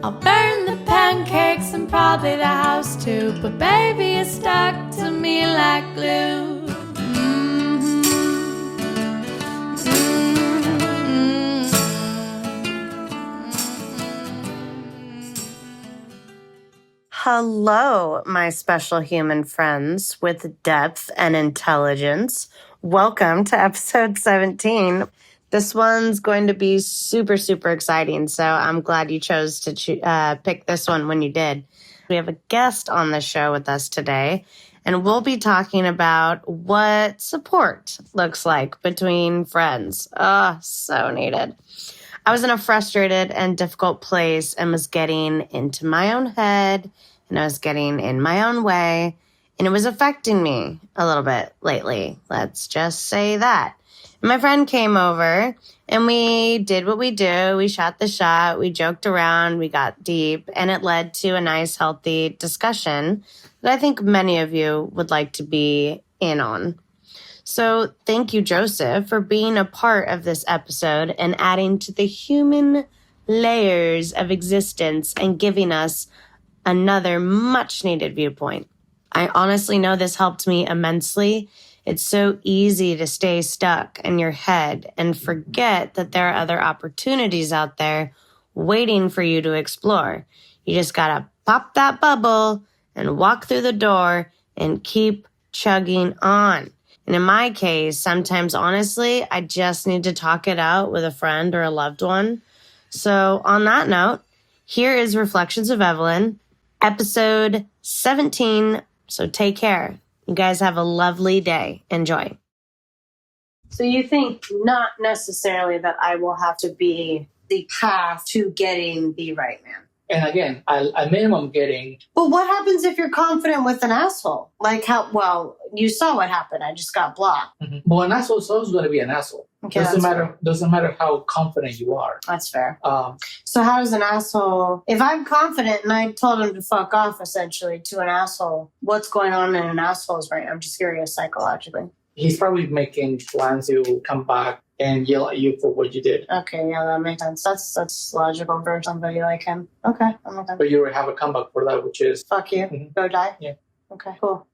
I'll burn the pancakes and probably the house too, but baby, it's stuck to me like glue. Hello, my special human friends with depth and intelligence. Welcome to episode 17. This one's going to be super, super exciting, so I'm glad you chose to pick this one when you did. We have a guest on the show with us today, and we'll be talking about what support looks like between friends. Oh, so needed. I was in a frustrated and difficult place and was getting into my own head, and I was getting in my own way, and it was affecting me a little bit lately. Let's just say that. And my friend came over, and we did what we do. We shot the shot, we joked around, we got deep, and it led to a nice, healthy discussion that I think many of you would like to be in on. So thank you, Joseph, for being a part of this episode and adding to the human layers of existence and giving us another much-needed viewpoint. I honestly know this helped me immensely. It's so easy to stay stuck in your head and forget that there are other opportunities out there waiting for you to explore. You just gotta pop that bubble and walk through the door and keep chugging on. And in my case, sometimes, honestly, I just need to talk it out with a friend or a loved one. So on that note, here is Reflections of Evelyn, episode 17. So take care. You guys have a lovely day. Enjoy. So you think not necessarily that I will have to be the path to getting the right man. And again, I minimum getting... But what happens if you're confident with an asshole? Like how, well, you saw what happened. I just got blocked. Mm-hmm. Well, an asshole is always going to be an asshole. Okay, doesn't matter how confident you are. That's fair. So how does an asshole... If I'm confident and I told him to fuck off, essentially, to an asshole, what's going on in an asshole's brain? I'm just curious psychologically. He's probably making plans to come back and yell at you for what you did. Okay, yeah, that makes sense. That's logical for somebody like him. Okay, I'm okay. But you already have a comeback for that, which is... Fuck you. Mm-hmm. Go die? Yeah. Okay, cool.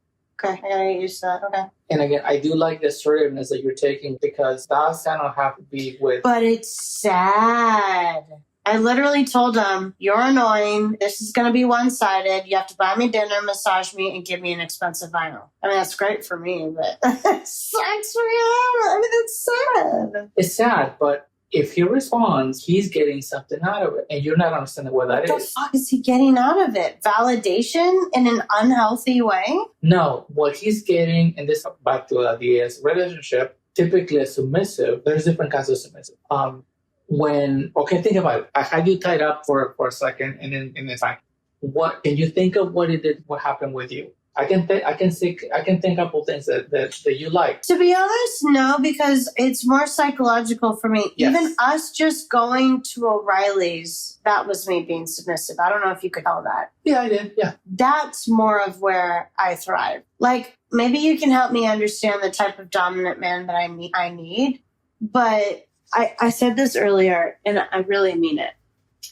Okay, I gotta get used to that. Okay. And again, I do like the assertiveness that you're taking because that's kind of have to be with... But it's sad. I literally told him, you're annoying. This is going to be one-sided. You have to buy me dinner, massage me, and give me an expensive vinyl. I mean, that's great for me, but it sucks for him. I mean, it's sad. It's sad, but if he responds, he's getting something out of it, and you're not understanding what that is. What the fuck is he getting out of it? Validation in an unhealthy way? No, what he's getting, and this back to the relationship, typically a submissive, there's different kinds of submissive. Think about it. I had you tied up for a second, and then it's like, what can you think of what it did? What happened with you? I can think up of things that you like. To be honest, no, because it's more psychological for me. Yes. Even us just going to O'Reilly's, that was me being submissive. I don't know if you could tell that. Yeah, I did. Yeah. That's more of where I thrive. Like, maybe you can help me understand the type of dominant man that I need. But I said this earlier, and I really mean it.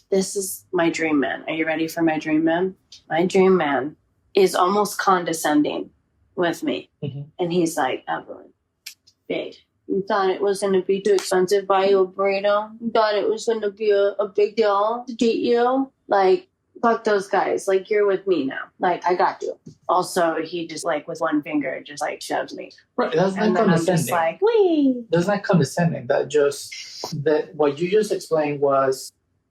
This is my dream man. Are you ready for my dream man? My dream man is almost condescending with me. Mm-hmm. And he's like, Evelyn, babe, you thought it was going to be too expensive to buy you a burrito? You thought it was going to be a big deal to date you? Like, fuck those guys. Like, you're with me now. Like, I got you. Also, he just, like, with one finger, just, like, shoves me. Right, that's not condescending. I'm just like, wee. That's not condescending. That what you just explained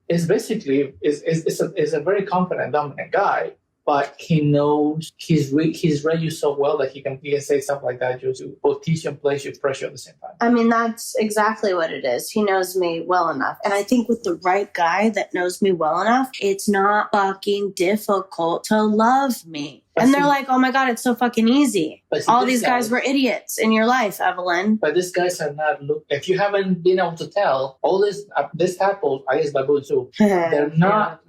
is basically a very confident, dominant guy. But he knows he's read you so well that he can say stuff like that just to both teach you and place you pressure at the same time. I mean, that's exactly what it is. He knows me well enough. And I think with the right guy that knows me well enough, it's not fucking difficult to love me. And they're like, oh my God, it's so fucking easy. All these guys were idiots in your life, Evelyn. But these guys are not, if you haven't been able to tell, all this tadpoles, I guess baboons too, they're not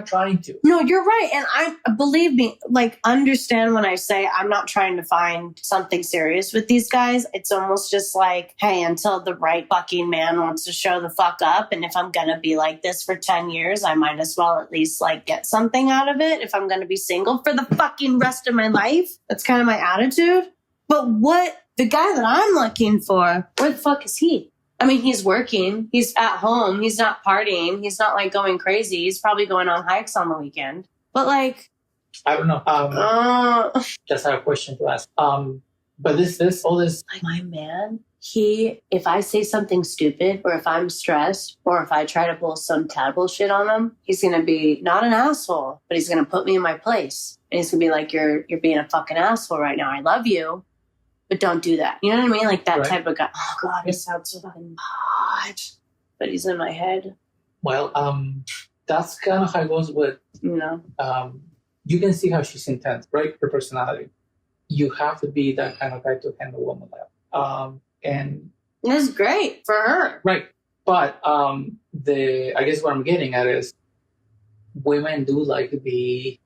trying to. No, you're right. And believe me, like, understand when I say I'm not trying to find something serious with these guys. It's almost just like, hey, until the right fucking man wants to show the fuck up. And if I'm going to be like this for 10 years, I might as well at least like get something out of it if I'm going to be single for the fucking rest of my life. That's kind of my attitude. But the guy that I'm looking for, where the fuck is he? I mean, he's working. He's at home. He's not partying. He's not like going crazy. He's probably going on hikes on the weekend. But like, I don't know. Just have a question to ask. But all this. Like my man, if I say something stupid or if I'm stressed or if I try to pull some tadpole shit on him, he's going to be not an asshole, but he's going to put me in my place. And he's going to be like, you're being a fucking asshole right now. I love you, but don't do that. You know what I mean? Like that type of guy. Oh God, he sounds so fucking hot. But he's in my head. Well, that's kind of how it goes with, you can see how she's intense, right? Her personality. You have to be that kind of guy to handle a woman like that. And that's great for her. Right. But I guess what I'm getting at is women do like to be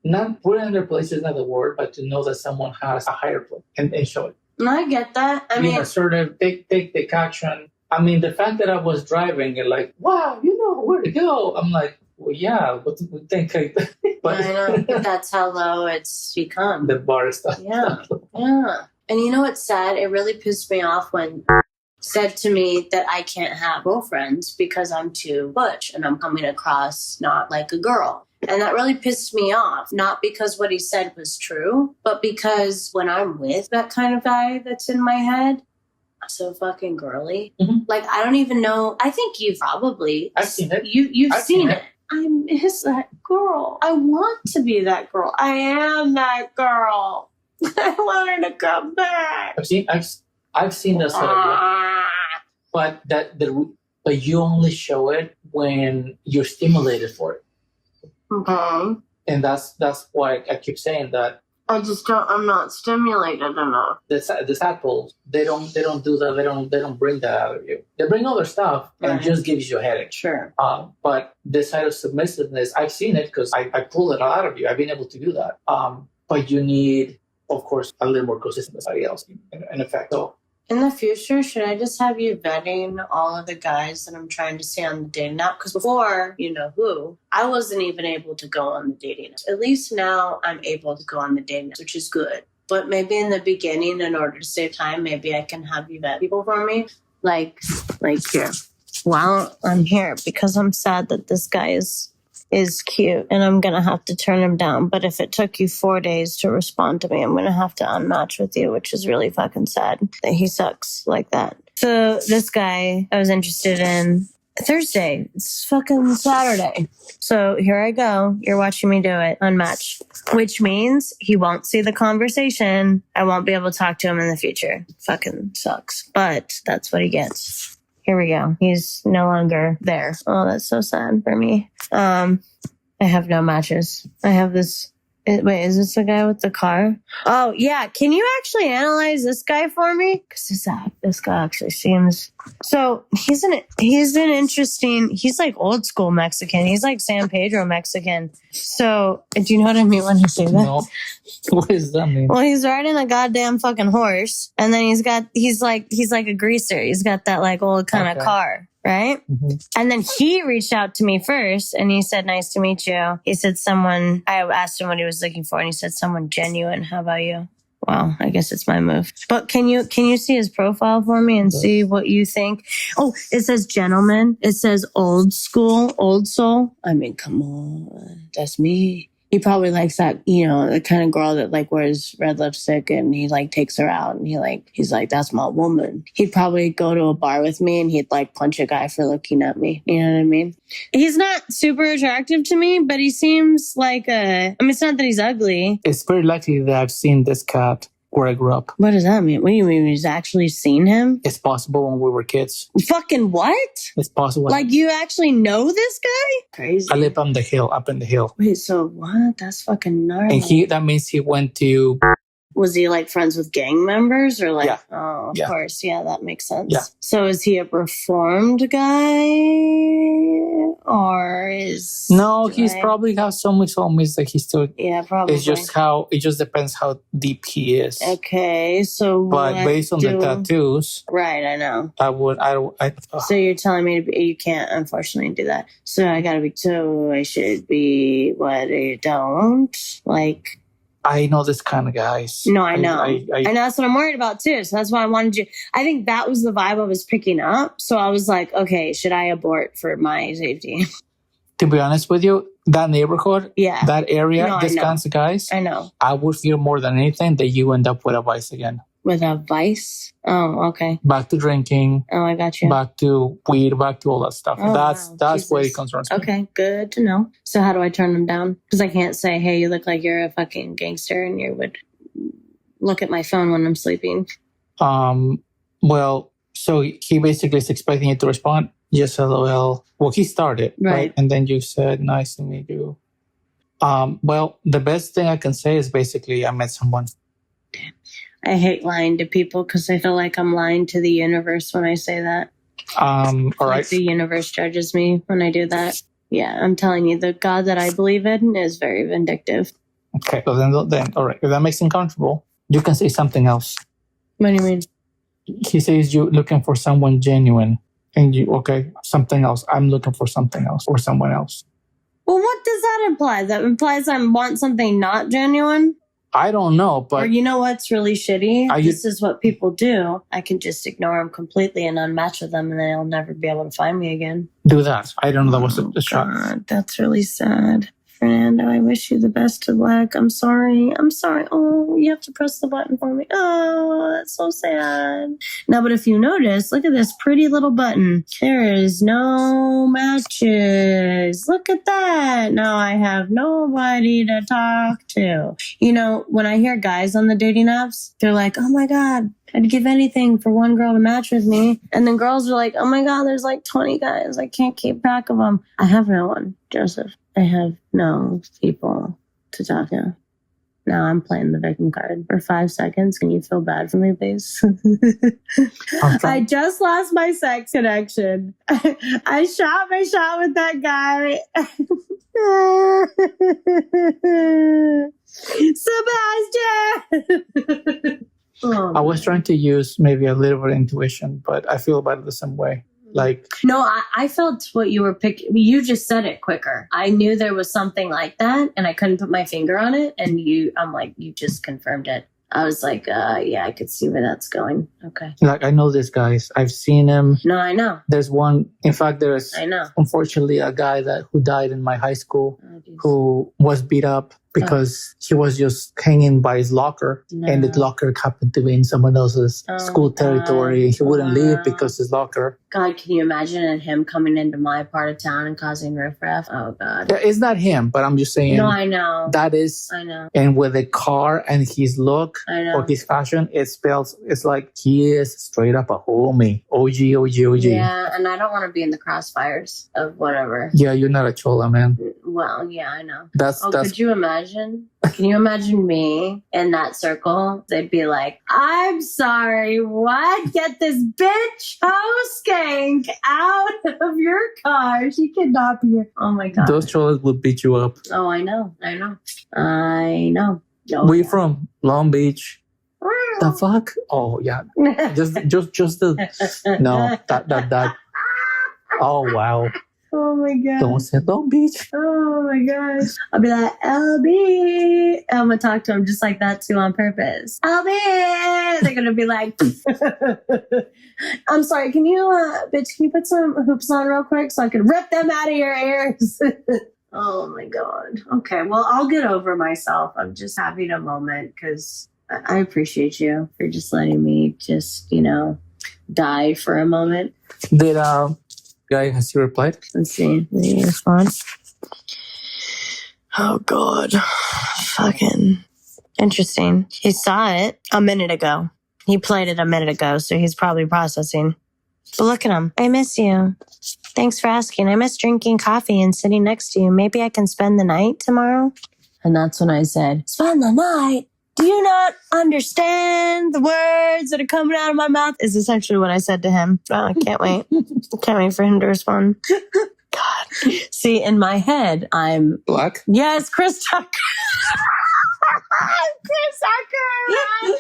not put in their place is not the word, but to know that someone has a higher place and show it. I get that. I mean, assertive, take action. I mean, the fact that I was driving and like, wow, you know where to go. I'm like, well, yeah, but think like that. But I know that's how low it's become. The bar stuff. Yeah. And you know what's sad? It really pissed me off when said to me that I can't have girlfriends because I'm too butch and I'm coming across not like a girl. And that really pissed me off, not because what he said was true, but because when I'm with that kind of guy that's in my head, I'm so fucking girly. Mm-hmm. Like, I don't even know. I think you've probably... I've seen it. You've seen it. I miss that girl. I want to be that girl. I am that girl. I want her to come back. I've seen this but but you only show it when you're stimulated for it. Okay. And that's why I keep saying that. I'm not stimulated enough. The tadpoles, they don't do that. They don't bring that out of you. They bring other stuff and it just gives you a headache. Sure. But this side of submissiveness, I've seen it because I pull it out of you. I've been able to do that. But you need, of course, a little more consistent than somebody else in effect. So in the future, should I just have you vetting all of the guys that I'm trying to see on the dating app? Because before, you know who, I wasn't even able to go on the dating app. At least now I'm able to go on the dating app, which is good. But maybe in the beginning, in order to save time, maybe I can have you vet people for me. Like here. Well, I'm here because I'm sad that this guy is cute and I'm going to have to turn him down. But if it took you 4 days to respond to me, I'm going to have to unmatch with you, which is really fucking sad that he sucks like that. So this guy I was interested in Thursday. It's fucking Saturday. So here I go. You're watching me do it. Unmatch. Which means he won't see the conversation. I won't be able to talk to him in the future. Fucking sucks. But that's what he gets. Here we go. He's no longer there. Oh, that's so sad for me. I have no matches. I have this. Wait, is this the guy with the car? Oh, yeah. Can you actually analyze this guy for me? Because this guy actually seems... So he's an interesting... He's like old school Mexican. He's like San Pedro Mexican. So do you know what I mean when I say that? No. What does that mean? Well, he's riding a goddamn fucking horse. And then he's like a greaser. He's got that like old kind of car. Right? Mm-hmm. And then he reached out to me first and he said, nice to meet you. He said I asked him what he was looking for and he said, someone genuine. How about you? Well, I guess it's my move. But can you see his profile for me and see what you think? Oh, it says gentleman. It says old school, old soul. I mean, come on. That's me. He probably likes that, the kind of girl that like wears red lipstick and he like takes her out and he's like, that's my woman. He'd probably go to a bar with me and he'd like punch a guy for looking at me. You know what I mean? He's not super attractive to me, but he seems like it's not that he's ugly. It's very likely that I've seen this cat where I grew up. What does that mean? What do you mean? You've actually seen him? It's possible when we were kids. Fucking what? It's possible. Like you actually know this guy? Crazy. I live up in the hill. Wait, so what? That's fucking gnarly. And that means he went to... Was he like friends with gang members or like? Yeah. Oh, of Yeah. course. Yeah, that makes sense. Yeah. So is he a reformed guy or is? No, he's probably has some homies that he still... Yeah, probably. It just depends how deep he is. Okay, so But based on the tattoos... Right, I know. So you're telling me you can't, unfortunately, do that. So I should be what I don't like. I know this kind of guys. No, I know. I know that's what I'm worried about too. So that's why I wanted you. I think that was the vibe I was picking up. So I was like, okay, should I abort for my safety? To be honest with you, that neighborhood, that area, these kinds of guys, I know. I would fear more than anything that you end up with a vice again. With a vice? Oh, okay. Back to drinking. Oh, I got you. Back to weed, back to all that stuff. Oh, that's what it concerns me. Okay, good to know. So how do I turn them down? Because I can't say, hey, you look like you're a fucking gangster and you would look at my phone when I'm sleeping. Well, so he basically is expecting you to respond, yes, LOL. Well, he started, right? And then you said, nice to meet you. Well, the best thing I can say is basically I met someone. I hate lying to people because I feel like I'm lying to the universe when I say that. All right. The universe judges me when I do that. Yeah, I'm telling you, the God that I believe in is very vindictive. Okay, so then all right. If that makes him comfortable, you can say something else. What do you mean? He says you're looking for someone genuine. And something else. I'm looking for something else or someone else. Well, what does that imply? That implies I want something not genuine? I don't know, but... Or you know what's really shitty? This is what people do. I can just ignore them completely and unmatch with them, and then they'll never be able to find me again. Do that. I don't know that was the shot. God, that's really sad. Fernando, I wish you the best of luck. I'm sorry. Oh, you have to press the button for me. Oh, that's so sad. Now, but if you notice, look at this pretty little button. There is no matches. Look at that. Now I have nobody to talk to. You know, when I hear guys on the dating apps, they're like, oh my God, I'd give anything for one girl to match with me. And then girls are like, oh my God, there's like 20 guys. I can't keep track of them. I have no one, Joseph. I have no people to talk to. Now I'm playing the victim card for 5 seconds. Can you feel bad for me, please? I just lost my sex connection. I shot my shot with that guy. Sebastian! I was trying to use maybe a little bit of intuition, but I feel about it the same way. No, I felt what you were picking. You just said it quicker. I knew there was something like that, and I couldn't put my finger on it. And I'm like, you just confirmed it. I was like, yeah, I could see where that's going. Okay. I know this guy. I've seen him. No, I know. There's one. In fact, there's unfortunately a guy who died in my high school who was beat up because he was just hanging by his locker, and the locker happened to be in someone else's school territory. He wouldn't leave because his locker. God, can you imagine him coming into my part of town and causing riffraff? Oh, God. Yeah, it's not him, but I'm just saying. No, I know. That is. I know. And with the car and his look or his fashion, it's like he is straight up a homie. OG. Yeah, and I don't want to be in the crossfires of whatever. Yeah, you're not a chola, man. Well, yeah, I know. That's. Could you imagine? Can you imagine me in that circle? They'd be like, I'm sorry, what? Get this bitch skank out of your car. She cannot be here. Oh my God. Those cholas would beat you up. Oh, I know. Oh, Where you from? Long Beach. The fuck? Oh yeah. just the no that. Oh wow. Oh my God. Don't say Long Beach. Oh my gosh. I'll be like, LB. I'm going to talk to him just like that too on purpose. LB. They're going to be like, I'm sorry, can you put some hoops on real quick so I can rip them out of your ears? Oh my God. Okay, well, I'll get over myself. I'm just having a moment because I appreciate you for just letting me just, die for a moment. Did guy, has he replied? Let's see. Did he respond? Oh God. Fucking. Interesting. He saw it a minute ago. He played it a minute ago, so he's probably processing. But look at him. I miss you. Thanks for asking. I miss drinking coffee and sitting next to you. Maybe I can spend the night tomorrow? And that's when I said, spend the night? Do you not understand the words that are coming out of my mouth? Is essentially what I said to him. Oh, I can't wait. Can't wait for him to respond. God. See, in my head, I'm... Black? Yes, Chris Tucker. Chris Tucker. I'm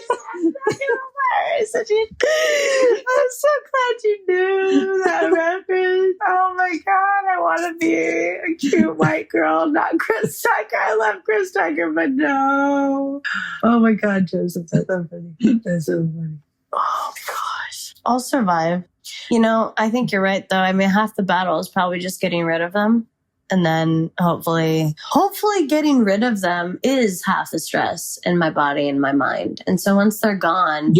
so glad you knew that reference. Oh my God, I want to be a cute white girl, not Chris Tucker. I love Chris Tucker, but no. Oh my God, Joseph, that's so funny. That's so funny. Oh my gosh. I'll survive. You know, I think you're right, though. I mean, half the battle is probably just getting rid of them. And then hopefully getting rid of them is half the stress in my body and my mind. And so once they're gone...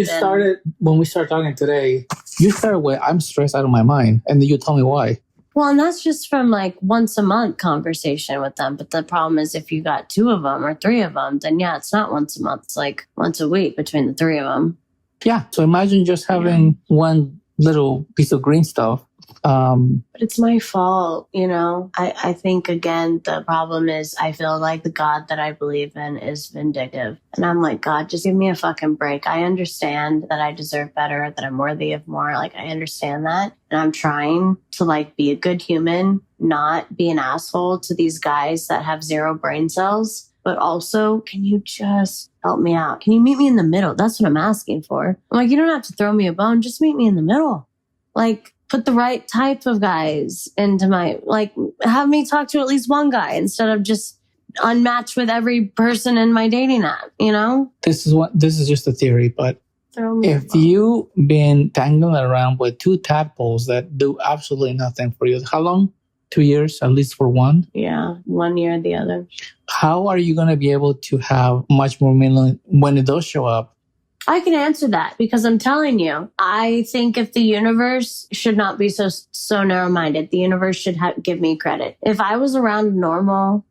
When we started talking today, you started with, I'm stressed out of my mind. And then you tell me why. Well, and that's just from like once a month conversation with them. But the problem is if you got 2 of them or 3 of them, then yeah, it's not once a month. It's like once a week between the 3 of them. Yeah. So imagine just having one little piece of green stuff. But it's my fault, you know? I think, again, the problem is I feel like the God that I believe in is vindictive. And I'm like, God, just give me a fucking break. I understand that I deserve better, that I'm worthy of more. Like, I understand that. And I'm trying to, like, be a good human, not be an asshole to these guys that have 0 brain cells. But also, can you just help me out? Can you meet me in the middle? That's what I'm asking for. I'm like, you don't have to throw me a bone. Just meet me in the middle. Like, put the right type of guys into my, like, have me talk to at least one guy instead of just unmatched with every person in my dating app, you know? This is just a theory, but if you've been tangling around with 2 tadpoles that do absolutely nothing for you, how long? 2 years, at least for one? Yeah, 1 year the other. How are you going to be able to have much more meaning when it does show up? I can answer that because I'm telling you, I think if the universe should not be so narrow-minded, the universe should give me credit. If I was around a normal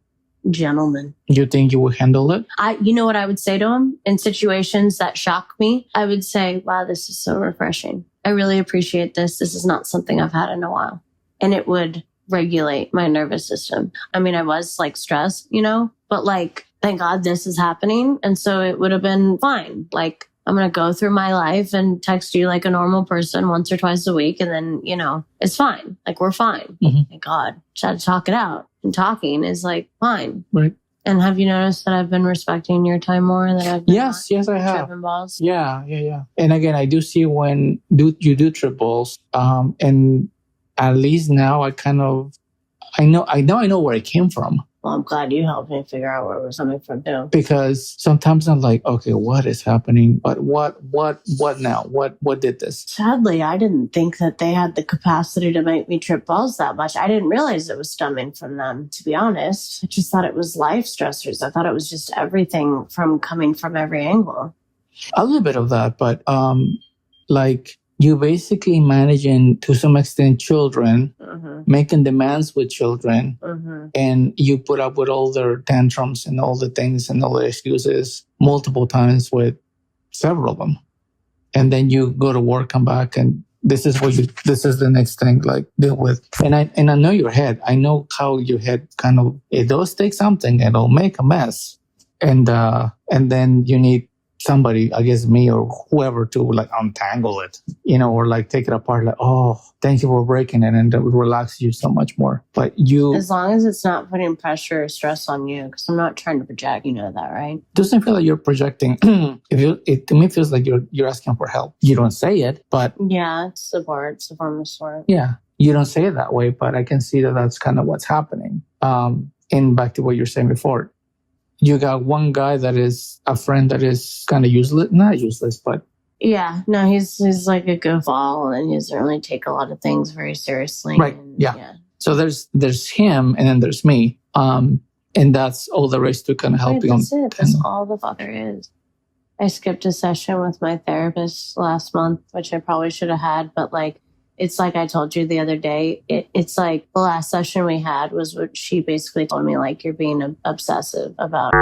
gentleman. You think you would handle it? You know what I would say to him in situations that shock me? I would say, wow, this is so refreshing. I really appreciate this. This is not something I've had in a while. And it would regulate my nervous system. I mean, I was like stressed, you know, but like, thank God this is happening. And so it would have been fine. Like, I'm going to go through my life and text you like a normal person once or twice a week. And then, you know, it's fine. Like, we're fine. Mm-hmm. Thank God. Just had to talk it out. And talking is like, fine. Right. And have you noticed that I've been respecting your time more? That I've been yes, I have. Tripping balls? Yeah. And again, I do see when you do trip balls. And at least now I know where it came from. Well, I'm glad you helped me figure out where it was coming from too. Because sometimes I'm like, okay, what is happening? But what now? What did this? Sadly, I didn't think that they had the capacity to make me trip balls that much. I didn't realize it was stemming from them, to be honest. I just thought it was life stressors. I thought it was just everything from coming from every angle. A little bit of that, but like you basically managing to some extent children, making demands with children, and you put up with all their tantrums and all the things and all the excuses multiple times with several of them. And then you go to work, come back, and this is the next thing, like deal with. And I know your head. I know how your head kind of, it does take something and it'll make a mess. And then you need somebody, I guess me or whoever, to like untangle it, you know, or like take it apart. Like, oh, thank you for breaking it, and that would relax you so much more. But as long as it's not putting pressure or stress on you, because I'm not trying to project, you know that, right? Doesn't feel like you're projecting. To me, it feels like you're asking for help. You don't say it, but yeah, it's support. It's a form of support. Yeah, you don't say it that way, but I can see that that's kind of what's happening. And back to what you were saying before. You got one guy that is a friend that is kind of useless, not useless, but yeah, no, he's like a goofball, and he doesn't really take a lot of things very seriously. Right. And, yeah. So there's him, and then there's me. And that's all there is to kind of help you. That's it. That's all the fuck there is. I skipped a session with my therapist last month, which I probably should have had, but like, it's like I told you the other day, it's like the last session we had was what she basically told me, like, you're being obsessive about.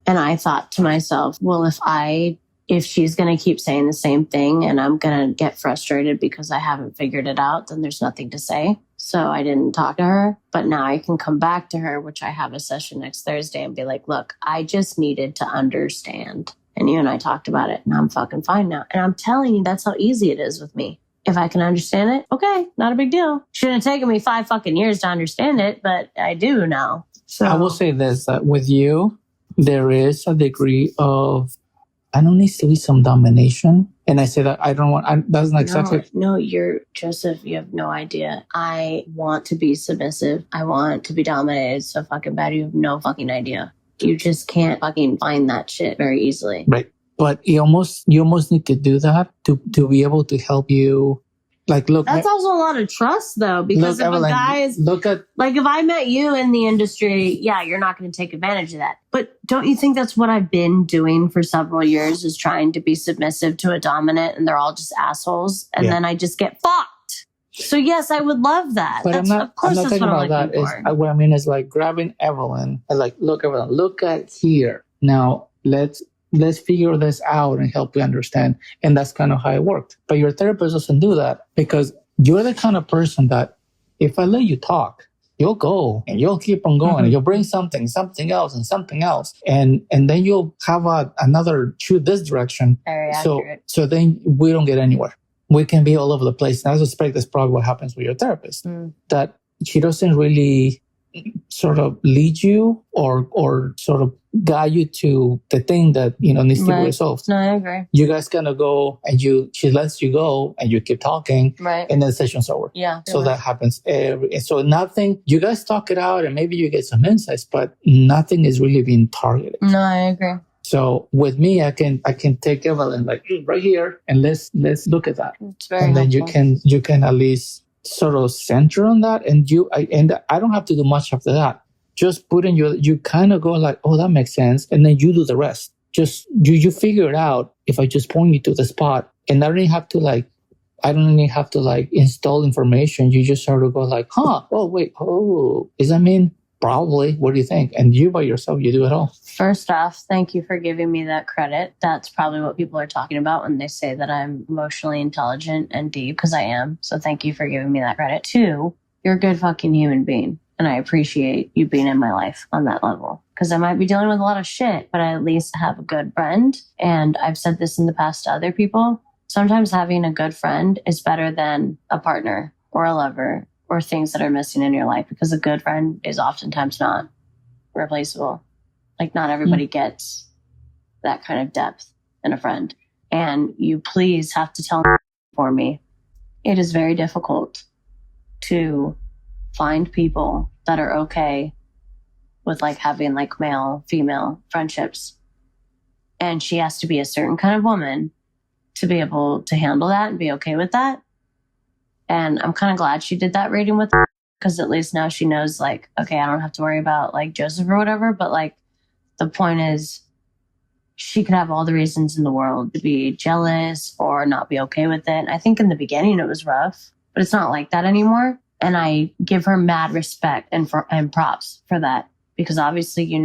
And I thought to myself, well, if she's going to keep saying the same thing and I'm going to get frustrated because I haven't figured it out, then there's nothing to say. So I didn't talk to her, but now I can come back to her, which I have a session next Thursday, and be like, look, I just needed to understand. And you and I talked about it, and I'm fucking fine now. And I'm telling you, that's how easy it is with me. If I can understand it, okay, not a big deal. Shouldn't have taken me 5 fucking years to understand it, but I do now. So I will say this, that with you, there is a degree of, I don't need to be some domination. And I say that that's not exactly. No, you're Joseph, you have no idea. I want to be submissive. I want to be dominated so fucking bad. You have no fucking idea. You just can't fucking find that shit very easily. Right. But you almost need to do that to be able to help you. Like, look, that's also a lot of trust, though, because if Evelyn, a guy is like, if I met you in the industry, yeah, you're not going to take advantage of that. But don't you think that's what I've been doing for several years, is trying to be submissive to a dominant, and they're all just assholes, and then I just get fucked. So yes, I would love that. But I'm not talking about that. What I mean is like grabbing Evelyn and like, look, Evelyn, look at here. Now let's figure this out and help you understand. And that's kind of how it worked. But your therapist doesn't do that, because you're the kind of person that if I let you talk, you'll go and you'll keep on going and you'll bring something else and something else. And then you'll have another shoot this direction. Very accurate. So then we don't get anywhere. We can be all over the place. And I suspect that's probably what happens with your therapist, that she doesn't really sort of lead you or sort of guide you to the thing that, needs to be resolved. No, I agree. You guys kind of go and she lets you go and you keep talking. Right. And then the session's over. Yeah. So that happens so nothing, you guys talk it out and maybe you get some insights, but nothing is really being targeted. No, I agree. So with me, I can take Evelyn like right here and let's look at that. It's very and then helpful. you can at least sort of center on that, and I don't have to do much after that. Just put in you kind of go like, oh, that makes sense, and then you do the rest. Just you figure it out. If I just point you to the spot, and I don't even have to install information. You just sort of go like, oh wait, does that mean? Probably. What do you think? And you by yourself, you do it all. First off, thank you for giving me that credit. That's probably what people are talking about when they say that I'm emotionally intelligent and deep, because I am. So thank you for giving me that credit. 2, you're a good fucking human being. And I appreciate you being in my life on that level. Because I might be dealing with a lot of shit, but I at least have a good friend. And I've said this in the past to other people. Sometimes having a good friend is better than a partner or a lover or things that are missing in your life, because a good friend is oftentimes not replaceable. Like, not everybody gets that kind of depth in a friend. And you please have to tell for me, it is very difficult to find people that are okay with like having like male, female friendships. And she has to be a certain kind of woman to be able to handle that and be okay with that. And I'm kind of glad she did that reading with her, because at least now she knows, like, okay, I don't have to worry about like Joseph or whatever. But like, the point is, she could have all the reasons in the world to be jealous or not be okay with it. I think in the beginning it was rough, but it's not like that anymore. And I give her mad respect and props for that. Because obviously,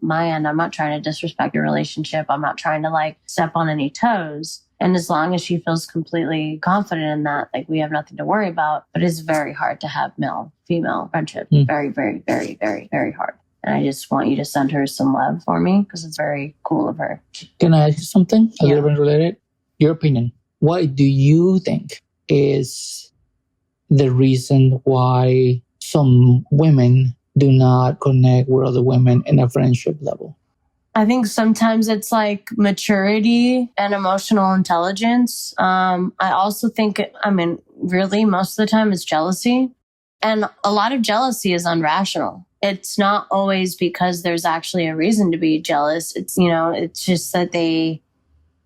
my end, I'm not trying to disrespect your relationship. I'm not trying to like step on any toes. And as long as she feels completely confident in that, like, we have nothing to worry about. But it's very hard to have male-female friendship. Very, very, very, very, very hard. And I just want you to send her some love for me, because it's very cool of her. Can I ask you something a little bit related? Your opinion. What do you think is the reason why some women do not connect with other women in a friendship level? I think sometimes it's like maturity and emotional intelligence. I also think, really most of the time it's jealousy. And a lot of jealousy is irrational. It's not always because there's actually a reason to be jealous. It's, it's just that they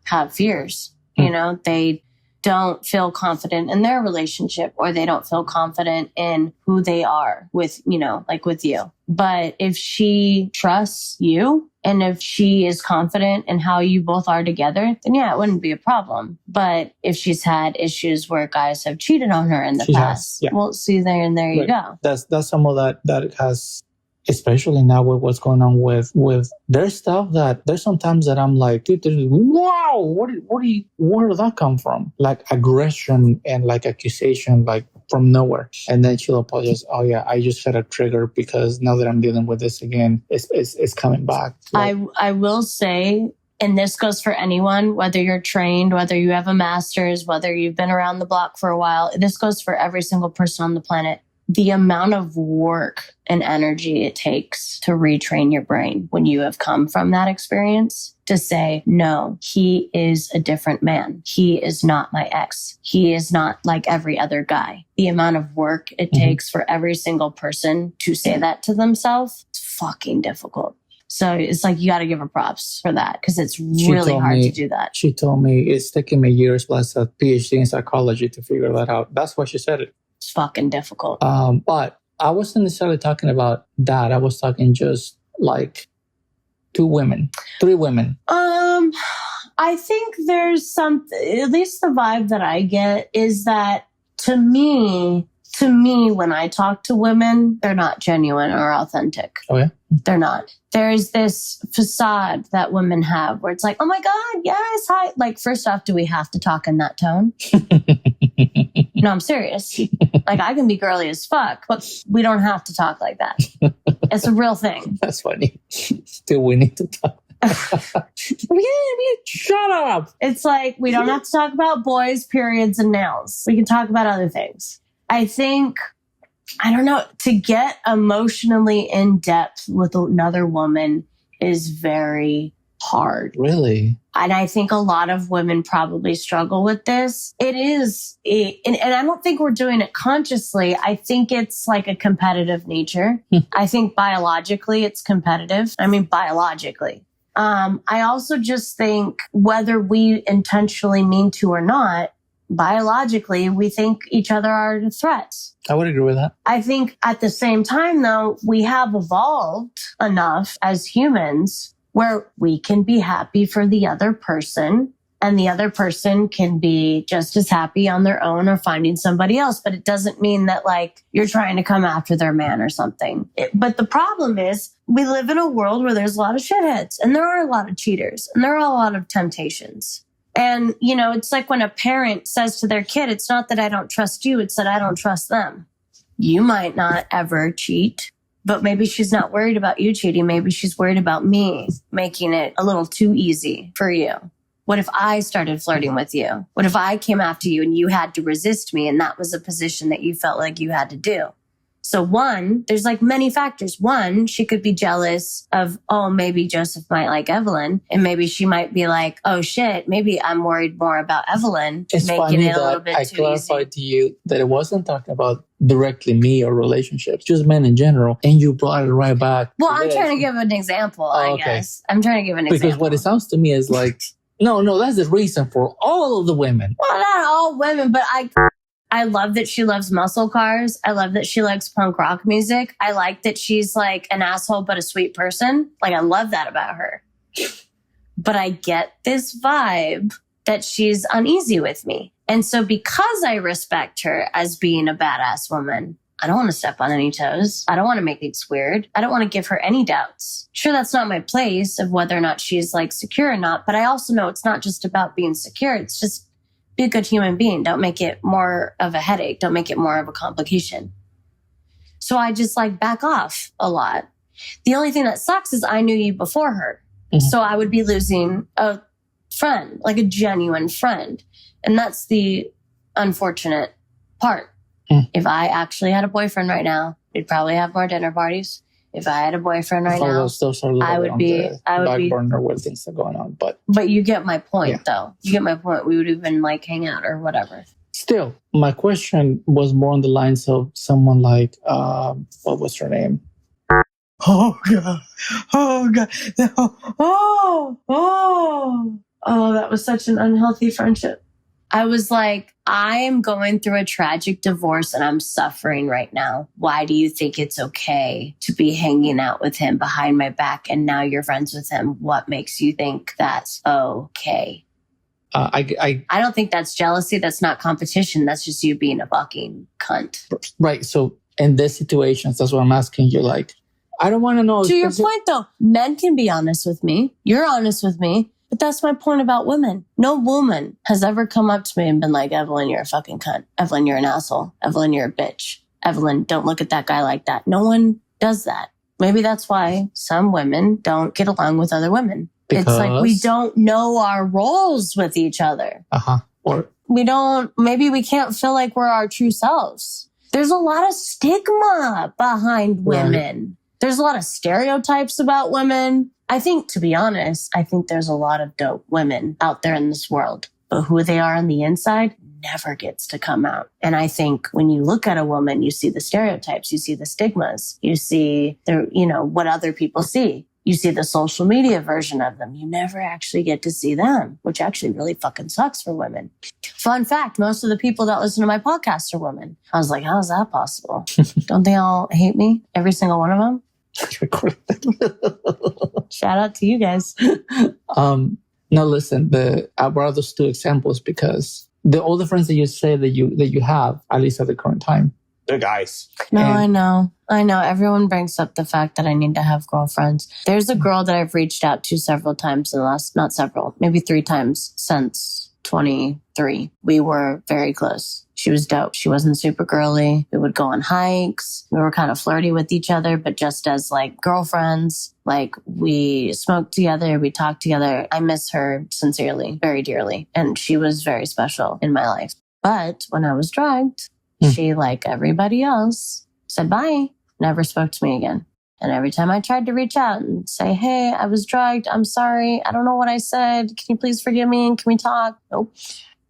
have fears. They don't feel confident in their relationship, or they don't feel confident in who they are with, like with you. But if she trusts you, and if she is confident in how you both are together, then yeah, it wouldn't be a problem. But if she's had issues where guys have cheated on her in the past, well, see there, and there you go. That's some of that has especially now with what's going on with there's stuff that there's sometimes that I'm like, dude, wow, where did that come from? Like aggression and like accusation, like from nowhere. And then she'll apologize. Oh yeah, I just had a trigger because now that I'm dealing with this again, it's coming back. Like, I will say, and this goes for anyone, whether you're trained, whether you have a master's, whether you've been around the block for a while, this goes for every single person on the planet. The amount of work and energy it takes to retrain your brain when you have come from that experience to say, no, he is a different man. He is not my ex. He is not like every other guy. The amount of work it takes for every single person to say that to themselves, it's fucking difficult. So it's like, you got to give her props for that because it's really hard to do that. She told me it's taken me years plus a PhD in psychology to figure that out. That's why she said it. It's fucking difficult. But I wasn't necessarily talking about that. I was talking just like 3 women. I think there's something, at least the vibe that I get is that to me, when I talk to women, they're not genuine or authentic. Oh, yeah? They're not. There's this facade that women have where it's like, oh my God, yes, hi. Like, first off, do we have to talk in that tone? No, I'm serious. Like, I can be girly as fuck, but we don't have to talk like that. It's a real thing. That's funny. Still, we need to talk. Shut up. It's like, we don't have to talk about boys, periods, and nails. We can talk about other things. I think, I don't know, to get emotionally in depth with another woman is very hard. Really? And I think a lot of women probably struggle with this. It is, and I don't think we're doing it consciously. I think it's like a competitive nature. I think biologically it's competitive. I mean, biologically. I also just think whether we intentionally mean to or not, biologically, we think each other are threats. I would agree with that. I think at the same time, though, we have evolved enough as humans where we can be happy for the other person and the other person can be just as happy on their own or finding somebody else. But it doesn't mean that like you're trying to come after their man or something. But the problem is we live in a world where there's a lot of shitheads and there are a lot of cheaters and there are a lot of temptations. And, you know, it's like when a parent says to their kid, it's not that I don't trust you, it's that I don't trust them. You might not ever cheat, but maybe she's not worried about you cheating. Maybe she's worried about me making it a little too easy for you. What if I started flirting with you? What if I came after you and you had to resist me and that was a position that you felt like you had to do? So one, there's like many factors. One, she could be jealous of, oh, maybe Joseph might like Evelyn. And maybe she might be like, oh shit, maybe I'm worried more about Evelyn. It's making funny it a little that bit I too clarified easy. to you that it wasn't talking about directly me or relationships, just men in general. And you brought it right back. Well, I'm trying to give an example, I guess. I'm trying to give an example. Because what it sounds to me is like, no, that's the reason for all of the women. Well, not all women, but I love that she loves muscle cars. I love that she likes punk rock music. I like that she's like an asshole, but a sweet person. Like, I love that about her. But I get this vibe that she's uneasy with me. And so because I respect her as being a badass woman, I don't want to step on any toes. I don't want to make things weird. I don't want to give her any doubts. Sure, that's not my place of whether or not she's like secure or not. But I also know it's not just about being secure. It's just be a good human being. Don't make it more of a headache. Don't make it more of a complication. So I just like back off a lot. The only thing that sucks is I knew you before her. Mm-hmm. So I would be losing a friend, like a genuine friend. And that's the unfortunate part. If I actually had a boyfriend right now, we'd probably have more dinner parties. If I had a boyfriend right now, I would be back burner where things are going on. But you get my point, though. You get my point. We would even like hang out or whatever. Still, my question was more on the lines of someone like, what was her name? Oh God! Oh God! Oh, that was such an unhealthy friendship. I was like, I'm going through a tragic divorce and I'm suffering right now. Why do you think it's okay to be hanging out with him behind my back and now you're friends with him? What makes you think that's okay? I don't think that's jealousy. That's not competition. That's just you being a fucking cunt. Right. So in these situations, that's what I'm asking you. Like, I don't want to know. To your point, though, men can be honest with me. You're honest with me. But that's my point about women. No woman has ever come up to me and been like, Evelyn, you're a fucking cunt. Evelyn, you're an asshole. Evelyn, you're a bitch. Evelyn, don't look at that guy like that. No one does that. Maybe that's why some women don't get along with other women. Because? It's like we don't know our roles with each other. Or maybe we can't feel like we're our true selves. There's a lot of stigma behind women. Right. There's a lot of stereotypes about women. I think, to be honest, there's a lot of dope women out there in this world. But who they are on the inside never gets to come out. And I think when you look at a woman, you see the stereotypes, you see the stigmas, you see what other people see. You see the social media version of them. You never actually get to see them, which actually really fucking sucks for women. Fun fact, most of the people that listen to my podcast are women. I was like, how is that possible? Don't they all hate me? Every single one of them? Shout out to you guys. No, listen, I brought those two examples because all the friends that you say that you have, at least at the current time, they're guys. No, I know. Everyone brings up the fact that I need to have girlfriends. There's a girl that I've reached out to several times maybe 3 times since 23. We were very close. She was dope. She wasn't super girly. We would go on hikes. We were kind of flirty with each other, but just as like girlfriends, like we smoked together, we talked together. I miss her sincerely, very dearly. And she was very special in my life. But when I was drugged, she, like everybody else, said bye, never spoke to me again. And every time I tried to reach out and say, hey, I was drugged. I'm sorry. I don't know what I said. Can you please forgive me? Can we talk? Nope.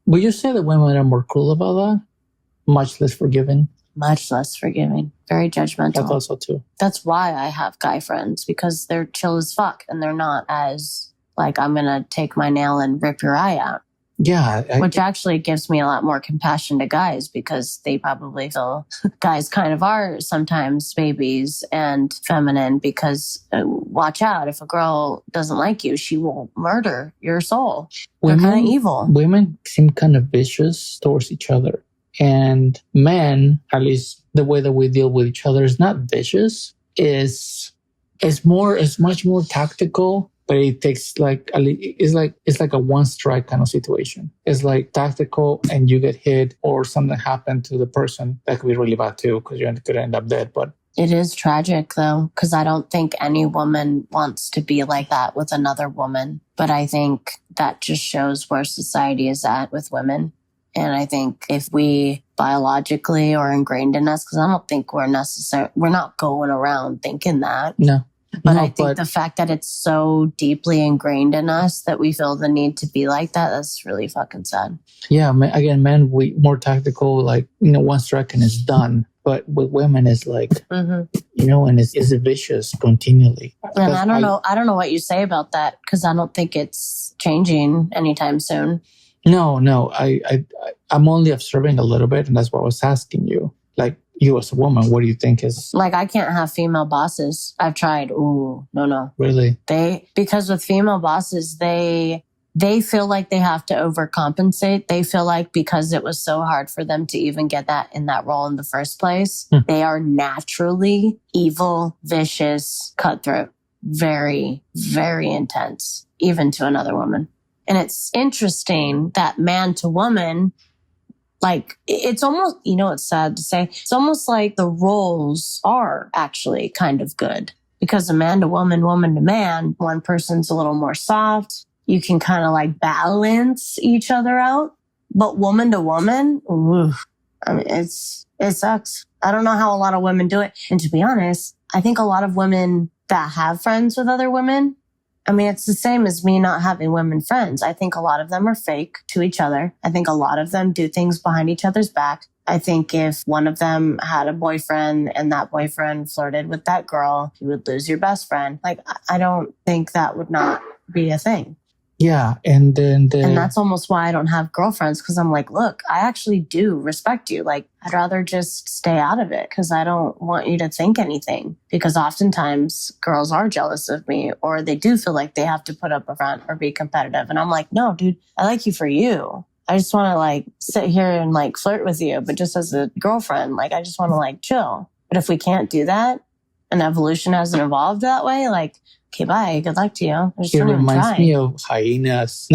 Would you say that women are more cruel about that? Much less forgiving? Much less forgiving. Very judgmental. I thought so too. That's why I have guy friends, because they're chill as fuck and they're not as like, I'm going to take my nail and rip your eye out. Yeah. Which actually gives me a lot more compassion to guys, because they probably feel guys kind of are sometimes babies and feminine, because watch out. If a girl doesn't like you, she will murder your soul. They're kind of evil. Women seem kind of vicious towards each other. And men, at least the way that we deal with each other, is not vicious. It's much more tactical. But it takes it's like a one strike kind of situation. It's like tactical and you get hit or something happened to the person. That could be really bad too, because you could end up dead. But it is tragic though, because I don't think any woman wants to be like that with another woman. But I think that just shows where society is at with women. And I think if we biologically or ingrained in us, because I don't think we're not going around thinking that. No. But I think the fact that it's so deeply ingrained in us that we feel the need to be like that, that's really fucking sad. Yeah, again, men, we more tactical, like, one strike and it's done. But with women, it's like, and it's vicious continually. And I don't know what you say about that, because I don't think it's changing anytime soon. No, I'm only observing a little bit, and that's what I was asking you. Like, you as a woman, what do you think is... Like, I can't have female bosses. I've tried. Ooh, no. Really? Because with female bosses, they feel like they have to overcompensate. They feel like because it was so hard for them to even get that in that role in the first place, they are naturally evil, vicious, cutthroat, very, very intense, even to another woman. And it's interesting that man to woman... Like, it's almost, it's sad to say, it's almost like the roles are actually kind of good. Because a man to woman, woman to man, one person's a little more soft. You can kind of like balance each other out. But woman to woman, it sucks. I don't know how a lot of women do it. And to be honest, I think a lot of women that have friends with other women, it's the same as me not having women friends. I think a lot of them are fake to each other. I think a lot of them do things behind each other's back. I think if one of them had a boyfriend and that boyfriend flirted with that girl, you would lose your best friend. Like, I don't think that would not be a thing. Yeah. And then... And that's almost why I don't have girlfriends, because I'm like, look, I actually do respect you. Like, I'd rather just stay out of it because I don't want you to think anything. Because oftentimes girls are jealous of me, or they do feel like they have to put up a front or be competitive. And I'm like, no, dude, I like you for you. I just want to like sit here and like flirt with you. But just as a girlfriend, like, I just want to like chill. But if we can't do that, and evolution hasn't evolved that way, like, okay, bye, good luck to you. I just It don't even reminds try. me of hyenas.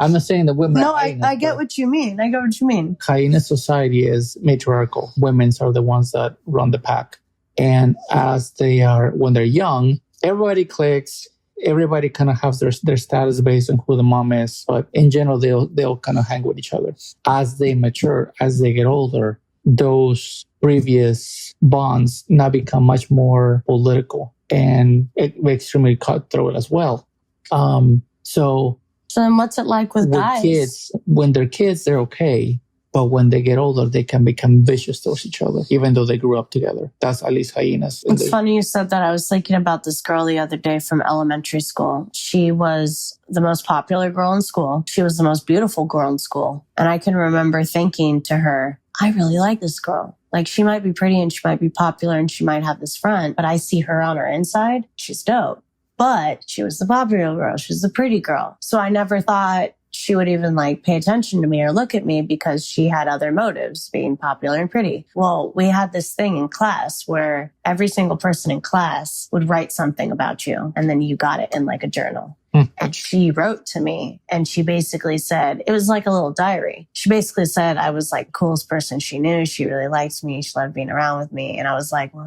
I'm not saying that women No, are hyenas, I get what you mean. I get what you mean. hyena society is matriarchal. Women are the ones that run the pack. And when they're young, everybody clicks. Everybody kind of has their status based on who the mom is. But in general, they'll kind of hang with each other. As they mature, as they get older, those previous bonds now become much more political and extremely cutthroat as well. So then what's it like with guys? Kids, when they're kids, they're okay. But when they get older, they can become vicious towards each other, even though they grew up together. That's at least hyenas. It's funny you said that. I was thinking about this girl the other day from elementary school. She was the most popular girl in school. She was the most beautiful girl in school. And I can remember thinking to her, I really like this girl. Like, she might be pretty and she might be popular and she might have this front, but I see her on her inside. She's dope. But she was the popular girl. She was the pretty girl. So I never thought she would even like pay attention to me or look at me because she had other motives, being popular and pretty. Well, we had this thing in class where every single person in class would write something about you, and then you got it in like a journal. And she wrote to me and she basically said, it was like a little diary. She basically said I was like the coolest person she knew. She really liked me. She loved being around with me. And I was like, what?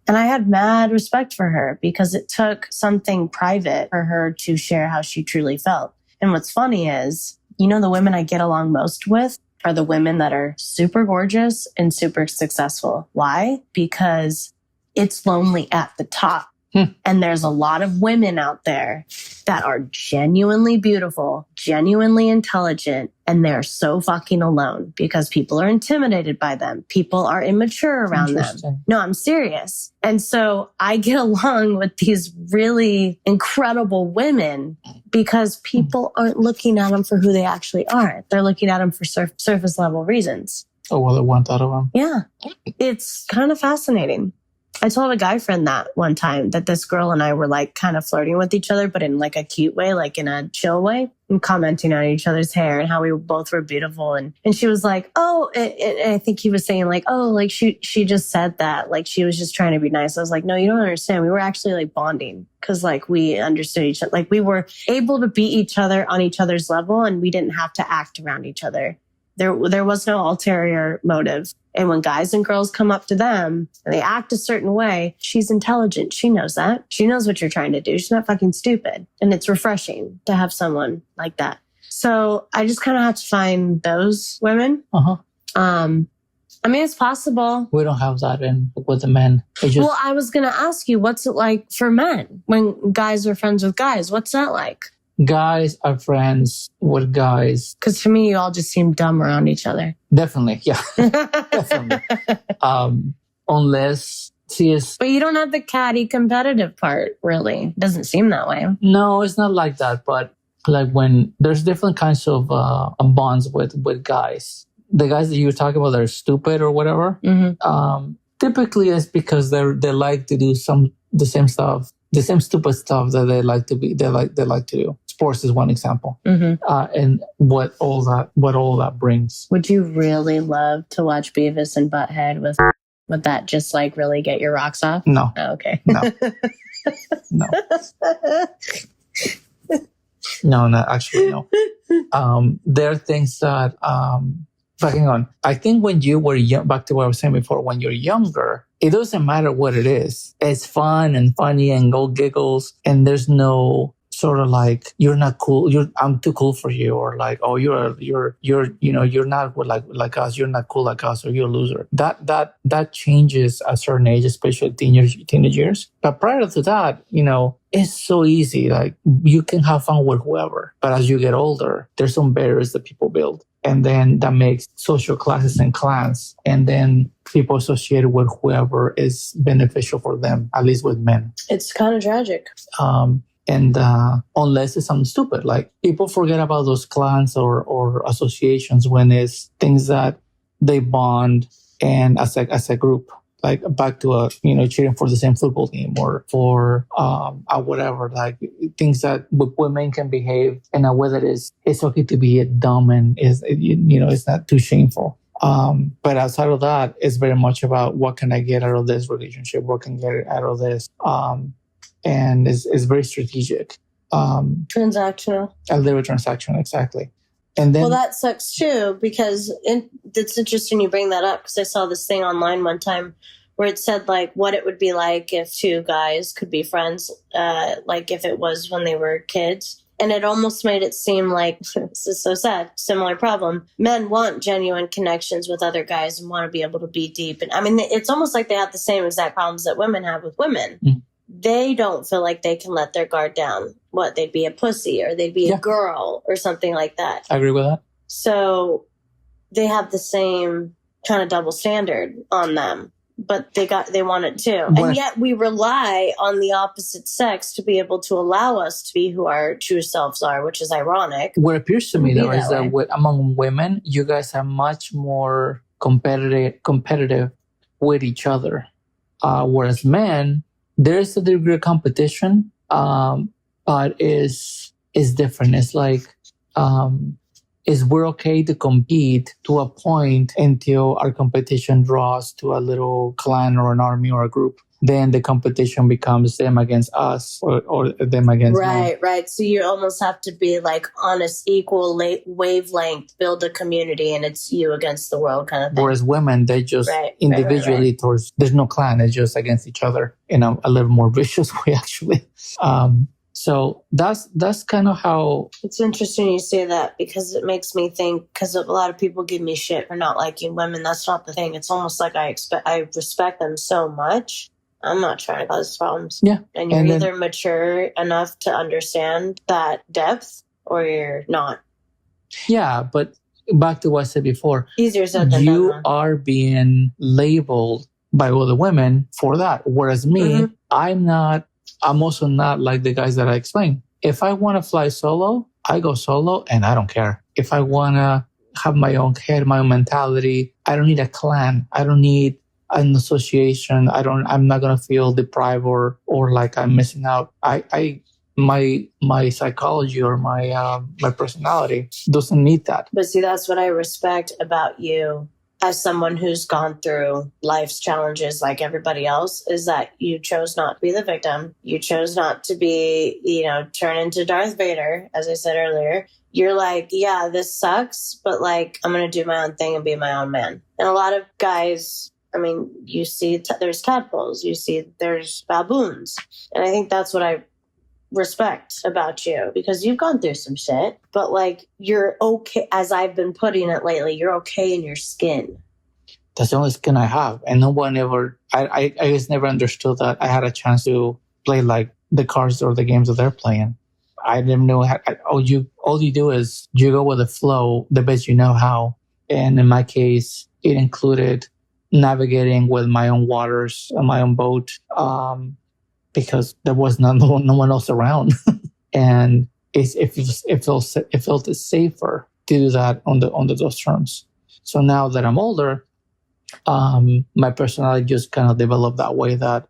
And I had mad respect for her because it took something private for her to share how she truly felt. And what's funny is, the women I get along most with are the women that are super gorgeous and super successful. Why? Because it's lonely at the top. And there's a lot of women out there that are genuinely beautiful, genuinely intelligent, and they're so fucking alone because people are intimidated by them. People are immature around them. No, I'm serious. And so I get along with these really incredible women because people aren't looking at them for who they actually are. They're looking at them for surface level reasons. Oh, well, they want that of them. Yeah. It's kind of fascinating. I told a guy friend that one time that this girl and I were like kind of flirting with each other, but in like a cute way, like in a chill way, and commenting on each other's hair and how we both were beautiful. And she was like, oh, and I think he was saying like, oh, like she just said that, like she was just trying to be nice. I was like, no, you don't understand. We were actually like bonding because like we understood each other. Like we were able to be each other on each other's level and we didn't have to act around each other. There was no ulterior motive. And when guys and girls come up to them and they act a certain way, she's intelligent. She knows that. She knows what you're trying to do. She's not fucking stupid. And it's refreshing to have someone like that. So I just kind of have to find those women. I mean, it's possible. We don't have that with the men. Well, I was going to ask you, what's it like for men when guys are friends with guys? What's that like? Guys are friends with guys. Because for me, you all just seem dumb around each other. Definitely, yeah. Definitely. Unless she is... But you don't have the catty competitive part, really. Doesn't seem that way. No, it's not like that. But like when there's different kinds of bonds with guys. The guys that you were talking about that are stupid or whatever, typically it's because they like to do the same stuff. The same stupid stuff that they like to do. Sports is one example, and what all that brings. Would you really love to watch Beavis and Butthead with? Would that just like really get your rocks off? No. Oh, okay. No. No, actually no. There are things that. But hang on. I think when you were young, back to what I was saying before, when you're younger, it doesn't matter what it is. It's fun and funny and go giggles. And there's no sort of like, you're not cool. I'm too cool for you. Or like, oh, you're not like us. You're not cool like us, or you're a loser. That changes at a certain age, especially teenage years. But prior to that, it's so easy. Like you can have fun with whoever. But as you get older, there's some barriers that people build. And then that makes social classes and clans. And then people associated with whoever is beneficial for them, at least with men. It's kind of tragic. And unless it's something stupid, like people forget about those clans or associations when it's things that they bond and as a group. Like back to cheering for the same football team or for whatever, like things that women can behave in a way that it's okay to be dumb and it's not too shameful. But outside of that, it's very much about what can I get out of this relationship? What can I get out of this? And it's very strategic. Transactional. A little transactional, exactly. And then, well, that sucks too, because it's interesting you bring that up, because I saw this thing online one time where it said like what it would be like if two guys could be friends, like if it was when they were kids. And it almost made it seem like, this is so sad, similar problem. Men want genuine connections with other guys and want to be able to be deep. And I mean, it's almost like they have the same exact problems that women have with women. Mm. They don't feel like they can let their guard down. What, they'd be a pussy or they'd be a girl or something like that. I agree with that. So they have the same kind of double standard on them. But they want it too. And yet we rely on the opposite sex to be able to allow us to be who our true selves are, which is ironic. What appears to me, though, is that among women, you guys are much more competitive with each other. Whereas men, there's a degree of competition, but is different. It's like... is we're okay to compete to a point until our competition draws to a little clan or an army or a group. Then the competition becomes them against us or them against them. Right. So you almost have to be like on an equal wavelength, build a community, and it's you against the world kind of thing. Whereas women, they just individually towards, there's no clan, it's just against each other in a little more vicious way, actually. So that's kind of how... It's interesting you say that, because it makes me think, because a lot of people give me shit for not liking women. That's not the thing. It's almost like I respect them so much. I'm not trying to cause problems. Yeah. And you're either mature enough to understand that depth or you're not. Yeah, but back to what I said before. Easier said than done. You are being labeled by other women for that. Whereas me, I'm also not like the guys that I explained. If I want to fly solo, I go solo and I don't care. If I want to have my own head, my own mentality, I don't need a clan. I don't need an association. I'm not going to feel deprived or like I'm missing out. My psychology or my personality doesn't need that. But see, that's what I respect about you as someone who's gone through life's challenges like everybody else, is that you chose not to be the victim. You chose not to be, turn into Darth Vader, as I said earlier. You're like, yeah, this sucks, but like, I'm going to do my own thing and be my own man. And a lot of guys, I mean, you see there's Tadpoles, you see there's Baboons. And I think that's what I respect about you, because you've gone through some shit, but like you're okay, as I've been putting it lately, you're okay in your skin. That's the only skin I have. And no one ever, I just never understood that I had a chance to play like the cards or the games that they're playing. I didn't know how, all you do is you go with the flow the best you know how. And in my case, it included navigating with my own waters and my own boat. Because there was no one else around, and it felt safer to do that under those terms. So now that I'm older, my personality just kind of developed that way that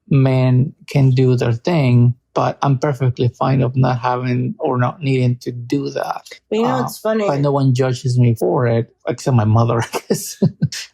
men can do their thing, but I'm perfectly fine of not having or not needing to do that. But it's funny. But no one judges me for it, except my mother, I guess.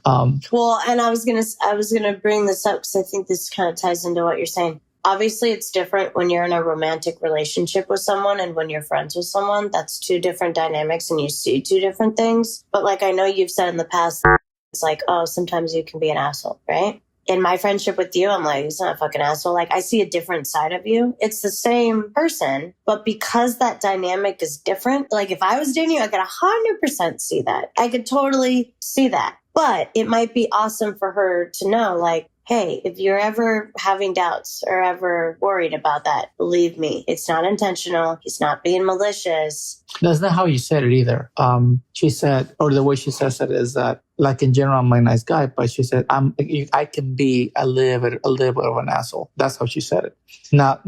Well, and I was gonna bring this up because I think this kind of ties into what you're saying. Obviously, it's different when you're in a romantic relationship with someone and when you're friends with someone. That's two different dynamics, and you see two different things. But like I know you've said in the past, it's like, oh, sometimes you can be an asshole, right? In my friendship with you, I'm like, he's not a fucking asshole. Like, I see a different side of you. It's the same person, but because that dynamic is different, like if I was dating you, I could 100% see that. I could totally see that. But it might be awesome for her to know, like, hey, if you're ever having doubts or ever worried about that, believe me, it's not intentional. He's not being malicious. That's not how you said it either. She said, or the way she says it is that, like in general, I'm a nice guy, but she said, I can be a little bit of an asshole. That's how she said it. Not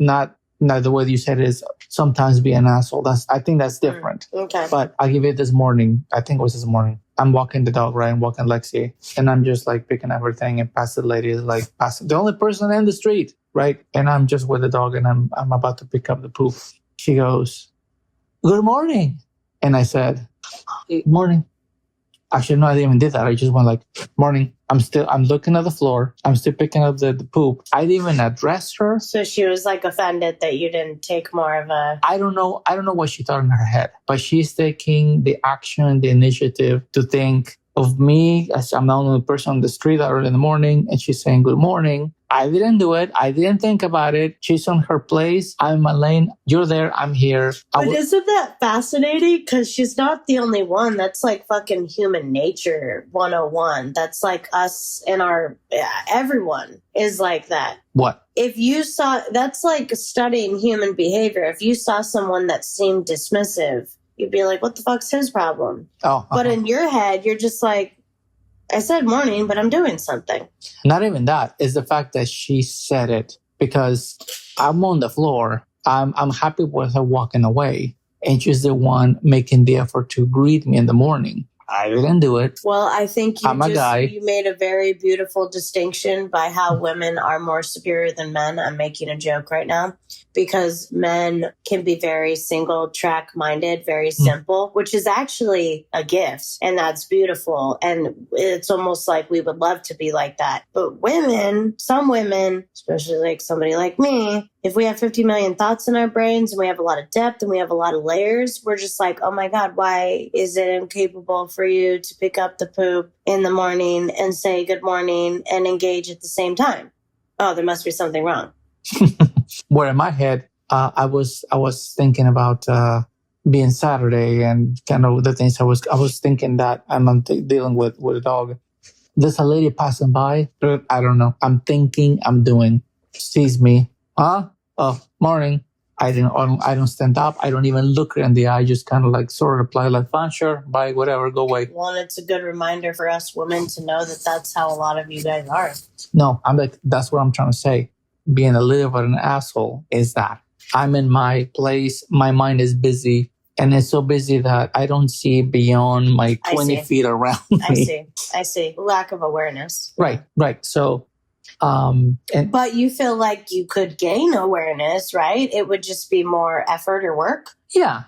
the way you said it is sometimes be an asshole. I think that's different. Okay. But I give it this morning. I think it was this morning. I'm walking the dog, right? I'm walking Lexi, and I'm just like picking up everything, and past the lady is like passing, the only person in the street, right? And I'm just with the dog, and I'm about to pick up the poop. She goes, "Good morning," and I said, "Good morning." Actually, no, I didn't even do that. I just went like, morning. I'm looking at the floor. I'm still picking up the poop. I didn't even address her. So she was like offended that you didn't take more of a... I don't know what she thought in her head, but she's taking the action, the initiative to think of me as I'm the only person on the street early in the morning. And she's saying, good morning. I didn't do it. I didn't think about it. She's on her place. I'm in my lane. You're there. I'm here. But isn't that fascinating? Because she's not the only one. That's like fucking human nature 101. That's like us and everyone is like that. What? If you saw, that's like studying human behavior. If you saw someone that seemed dismissive, you'd be like, what the fuck's his problem? Oh, But in your head, you're just like, I said morning, but I'm doing something. Not even that. It's the fact that she said it, because I'm on the floor. I'm happy with her walking away, and she's the one making the effort to greet me in the morning. I didn't do it. Well, I think I'm a guy. You made a very beautiful distinction by how women are more superior than men. I'm making a joke right now, because men can be very single track minded, very simple, which is actually a gift. And that's beautiful. And it's almost like we would love to be like that. But women, some women, especially like somebody like me, if we have 50 million thoughts in our brains and we have a lot of depth and we have a lot of layers, we're just like, oh my God, why is it incapable for you to pick up the poop in the morning and say good morning and engage at the same time? Oh, there must be something wrong. Where in my head, I was thinking about being Saturday and kind of the things I was thinking that I'm dealing with a dog. There's a lady passing by. I don't know. I'm thinking, I'm doing. Sees me. Huh? Oh, morning. I don't stand up. I don't even look her in the eye. Just kind of like sort of reply like, fine, sure, bye, whatever, go away. Well, it's a good reminder for us women to know that that's how a lot of you guys are. No, I'm like, that's what I'm trying to say. Being a little bit of an asshole is that I'm in my place. My mind is busy, and it's so busy that I don't see beyond my 20 feet around me. I see. Lack of awareness. Right. So, but you feel like you could gain awareness, right? It would just be more effort or work. Yeah.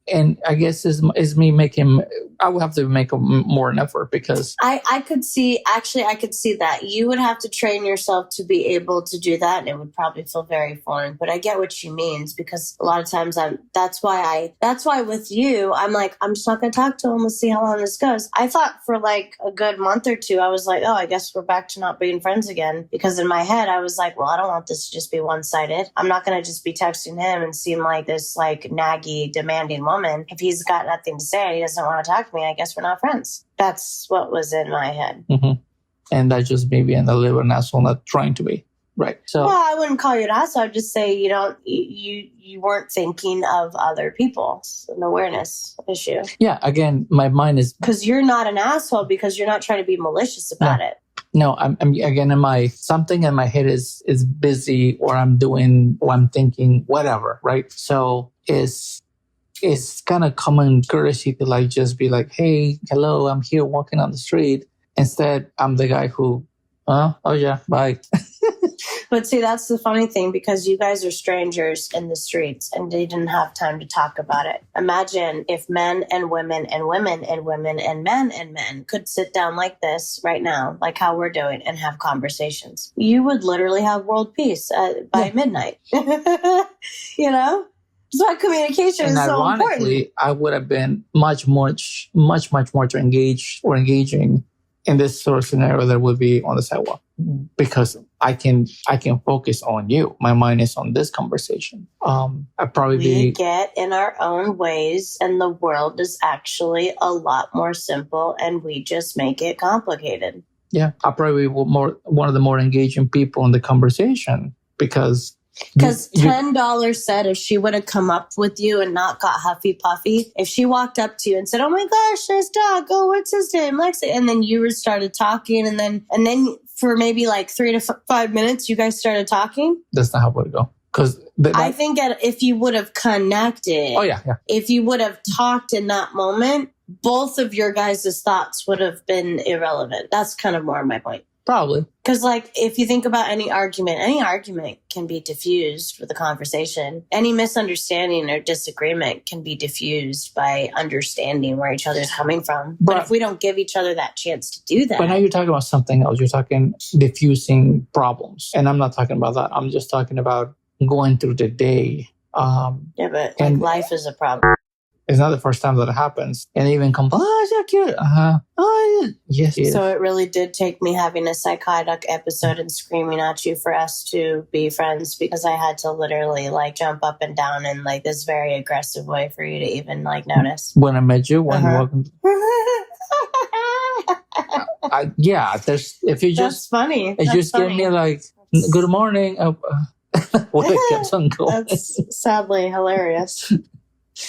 And I guess is me making, I would have to make more an effort, because I could see that you would have to train yourself to be able to do that. And it would probably feel very foreign, but I get what she means, because a lot of times that's why with you, I'm like, I'm just not going to talk to him. Let's see how long this goes. I thought for like a good month or two, I was like, oh, I guess we're back to not being friends again. Because in my head, I was like, well, I don't want this to just be one-sided. I'm not going to just be texting him and seem like this like naggy, demanding woman. If he's got nothing to say and he doesn't want to talk to me, I guess we're not friends. That's what was in my head. Mm-hmm. And that's just me being a little asshole, not trying to be. Right. So, well, I wouldn't call you an asshole. I'd just say you weren't thinking of other people. It's an awareness issue. Yeah. Again, my mind is, because you're not an asshole, because you're not trying to be malicious about it. No, I'm again something in my head is busy, or I'm doing, or I'm thinking, whatever. Right. So it's kind of common courtesy to like just be like, hey, hello, I'm here walking on the street. Instead, I'm the guy who, oh yeah, bye. But see, that's the funny thing, because you guys are strangers in the streets and they didn't have time to talk about it. Imagine if men and women and women and women and men could sit down like this right now, like how we're doing, and have conversations. You would literally have world peace by midnight. You know? That's why communication is so important. I would have been much more to engaging in this sort of scenario that would be on the sidewalk, because I can focus on you. My mind is on this conversation. We get in our own ways, and the world is actually a lot more simple, and we just make it complicated. Yeah, I'll probably be one of the more engaging people in the conversation, because $10 said if she would have come up with you and not got huffy puffy, if she walked up to you and said, oh my gosh, there's dog, oh, what's his name, Lexi, and then you started talking, and then for maybe like 3 to 5 minutes you guys started talking. That's not how it would go. Because I think if you would have connected, if you would have talked in that moment, both of your guys' thoughts would have been irrelevant. That's kind of more my point. Probably. Because, like, if you think about any argument can be diffused with a conversation. Any misunderstanding or disagreement can be diffused by understanding where each other's coming from. But if we don't give each other that chance to do that. But now you're talking about something else. You're talking diffusing problems. And I'm not talking about that. I'm just talking about going through the day. Yeah, but like, life is a problem. It's not the first time that it happens. And even come, oh, so cute. Oh, yes. So it really did take me having a psychotic episode and screaming at you for us to be friends, because I had to literally like jump up and down in like this very aggressive way for you to even like notice. When I met you, welcome. If you just, that's funny. It just gave me like, good morning. What it kept on going. That's sadly hilarious.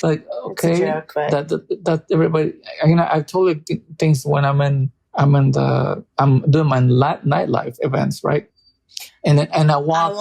Like, okay, it's a joke, but that everybody, I've told you things when I'm doing my nightlife events, right? And I walk.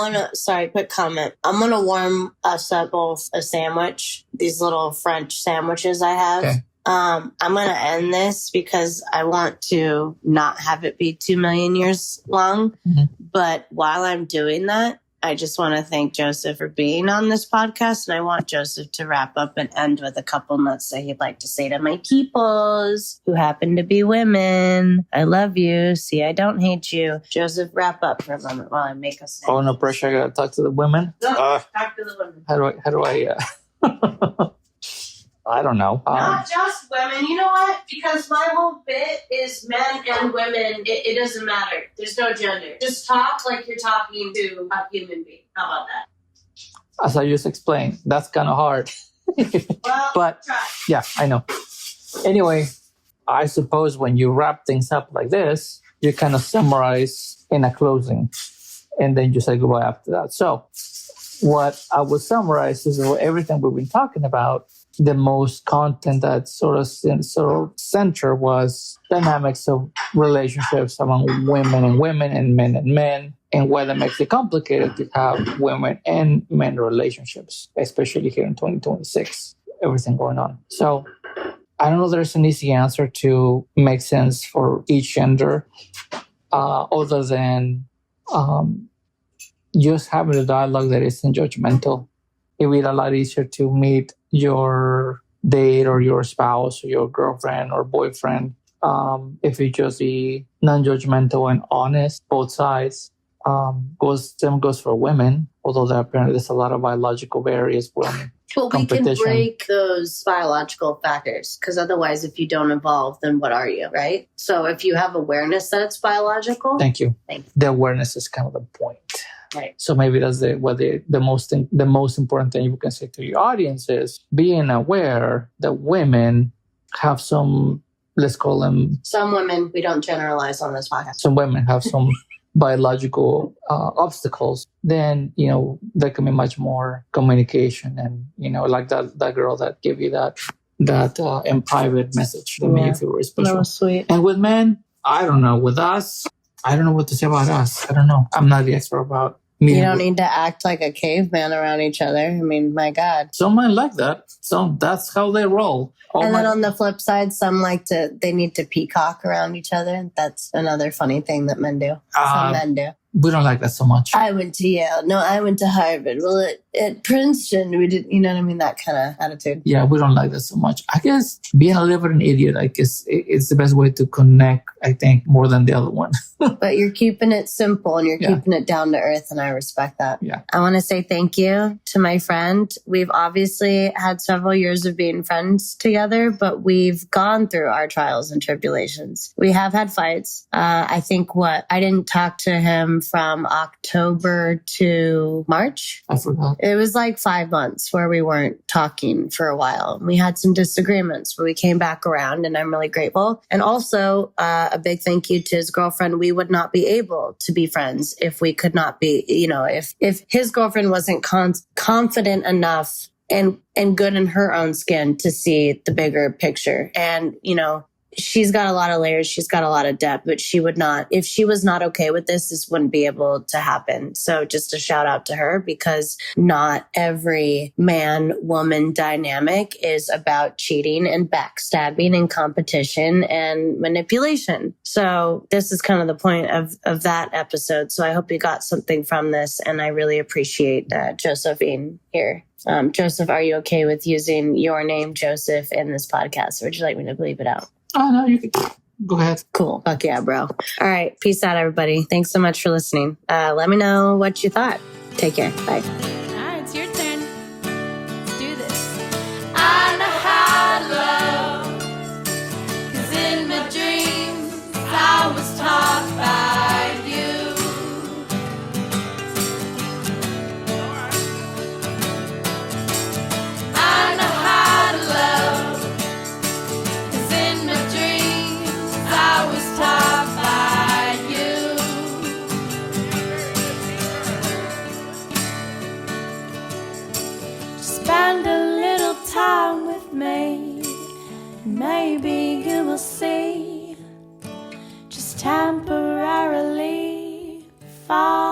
Quick comment. I'm going to warm us up both a sandwich, these little French sandwiches I have. Okay. I'm going to end this because I want to not have it be 2 million years long. Mm-hmm. But while I'm doing that, I just want to thank Joseph for being on this podcast. And I want Joseph to wrap up and end with a couple notes that he'd like to say to my peoples who happen to be women. I love you. See, I don't hate you. Joseph, wrap up for a moment while I make us. Oh, no pressure. I got to talk to the women. Talk to the women. How do I I don't know. Not just women. You know what? Because my whole bit is men and women. It doesn't matter. There's no gender. Just talk like you're talking to a human being. How about that? As I just explained, that's kind of hard. Well, but try. Yeah, I know. Anyway, I suppose when you wrap things up like this, you kind of summarize in a closing, and then you say goodbye after that. So what I would summarize is everything we've been talking about. The most content that sort of center was dynamics of relationships among women and men, and why that makes it complicated to have women and men relationships, especially here in 2026, everything going on. So I don't know if there's an easy answer to make sense for each gender, other than just having a dialogue that isn't judgmental. It would be a lot easier to meet your date or your spouse or your girlfriend or boyfriend if you just be non-judgmental and honest, both sides. Same goes for women, although apparently there's a lot of biological barriers when But we can break those biological factors, because otherwise, if you don't evolve, then what are you, right? So if you have awareness that it's biological. Thank you. The awareness is kind of the point. Right. So maybe that's the most important thing you can say to your audience is being aware that women have some, let's call them. Some women, we don't generalize on this podcast. Some women have some biological obstacles. Then, there can be much more communication, and, like that girl that gave you that in private message that made you feel very special. That was sweet. And with men, I don't know. With us, I don't know what to say about us. I don't know. I'm not the expert about me. You don't need to act like a caveman around each other. I mean, my God. Some men like that. So that's how they roll. Then on the flip side, some they need to peacock around each other. That's another funny thing that men do. Some men do. We don't like that so much. I went to Yale. No, I went to Harvard. Well, at Princeton, we did, you know what I mean? That kind of attitude. Yeah, we don't like that so much. I guess being a little bit an idiot, I guess, it's the best way to connect, I think, more than the other one. But you're keeping it simple and you're keeping it down to earth, and I respect that. Yeah. I want to say thank you to my friend. We've obviously had several years of being friends together, but we've gone through our trials and tribulations. We have had fights. I think I didn't talk to him from October to March. I forgot. It was like 5 months where we weren't talking for a while. We had some disagreements, but we came back around, and I'm really grateful. And also a big thank you to his girlfriend. We would not be able to be friends if we could not be, if his girlfriend wasn't confident enough and good in her own skin to see the bigger picture. And, she's got a lot of layers. She's got a lot of depth, but she would not, if she was not okay with this wouldn't be able to happen. So just a shout out to her, because not every man-woman dynamic is about cheating and backstabbing and competition and manipulation. So this is kind of the point of that episode. So I hope you got something from this, and I really appreciate Joseph being here. Joseph, are you okay with using your name, Joseph, in this podcast? Or would you like me to bleep it out? Oh, no, you can go ahead. Cool. Fuck yeah, bro. All right. Peace out, everybody. Thanks so much for listening. Let me know what you thought. Take care. Bye. All right, it's your turn. Let's do this. I know how to love, 'cause in my dreams I was taught by you. I know how to love, 'cause in my dreams I was taught by you. Spend a little time with me, and maybe you will see, just temporarily fall